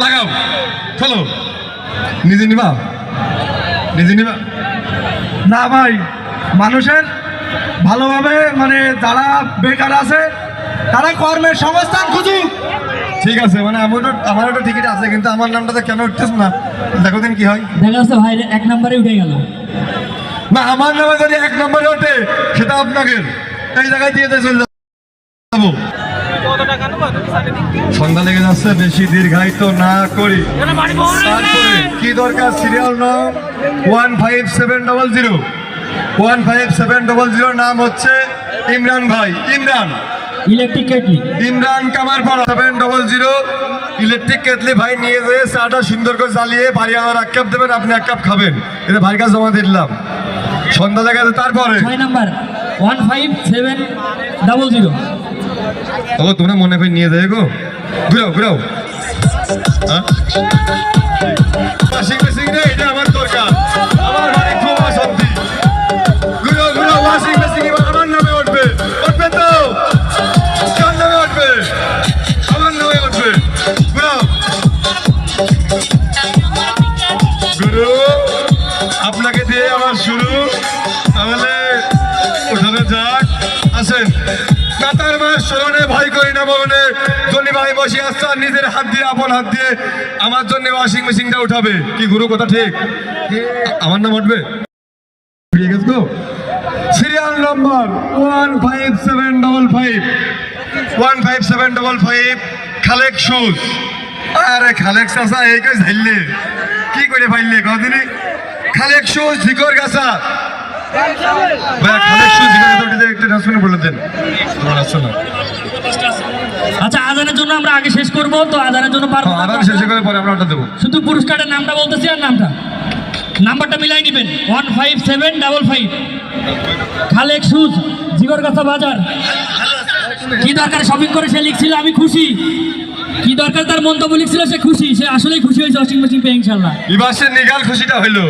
লাগাও চলো নিজে নিবা না ভাই, মানুষের ভালোভাবে মানে যারা বেকার আছে তারা কর্মের সংস্থান খুঁজুক। ঠিক আছে, মানে আমার একটা টিকিট আছে, কিন্তু আমার নামটাতে কেন উঠতেছ না? দেখো দিন কি হয়। দেখা যাচ্ছে ভাই 1 নম্বরে উঠে গেল। না, আমার নামে যদি 1 নম্বরে ওঠে সেটা আপনাকে এই জায়গায় দিয়ে চলে যাবো। সন্ধ্যা লেগে যাচ্ছে, বেশি দীর্ঘায়িত না করি। তারপরে কি দরকার? সিরিয়াল নাম 15700 15700, নাম হচ্ছে ইমরান ভাই। Electric kettle Imran Kamarpara 700 electric kettle ভাই নিয়ে যেয়ে চাটা সুন্দর করে জ্বালিয়ে বাড়ি আমার 1 কাপ দেবেন, আপনি 1 কাপ খাবেন। এটা ভাইয়ের কাছে জমা দিলাম। সন্ধ্যা লেগে যাচ্ছে। তারপরে 6 নাম্বার 15700। তবে তোমরা মনে করে নিয়ে যাবে গো। ঘুরাও ওয়াশিং মেশিন রে, এটা আমার দরকার। আমার বাড়ি খুব অশান্তি। ঘুরাও ওয়াশিং মেশিন এবার আমার নামে উঠবে তো? কার নামে উঠবে? আমার নামে উঠবে। ঘুরাও গুরু, আপনাকে দিয়ে আমার শুরু। তাহলে ওঠানো যাক, আসেন। কাতার মাস স্মরণে ভয় করি না মরণে, জনি ভাই বসে আসছে আর নিজের হাত দিয়ে, আপন হাত দিয়ে আমার জন্য ওয়াশিং মেশিনটা উঠাবে। কি গুরু, কথা ঠিক? আমার নাম উঠবে। Serial number 15755 Khalek shoes. আরে খালেক চাচা এই কই ঝাইলে কি করে ফাইলে কদিনই? খালেক শুজ ঝিকর গাছা ভাই, খালেক শুজ ঝিকর গাছা উঠে একটা নাচ বলে দেন। আচ্ছা, আজানের জন্য আমরা আগে শেষ করব, তো আজানের জন্য পারবো না। আদান শেষে করে পরে আমরা ওটা দেবো। শুধু পুরস্কারের নামটা বলতেছি আর নাম্বারটা মিলাই নেবেন। 15755 খালেক শুজ, জিগরগাছা বাজার। কি দরকার শপিং করে সে লিখছিল আমি খুশি। কি দরকার তার মন্তব্য লিখছিল সে খুশি। সে আসলেই খুশি হয়েছে ওয়াশিং মেশিন পেয়ে ইনশাল্লাহ। এবার সে নিগাল খুশিটা হইলো।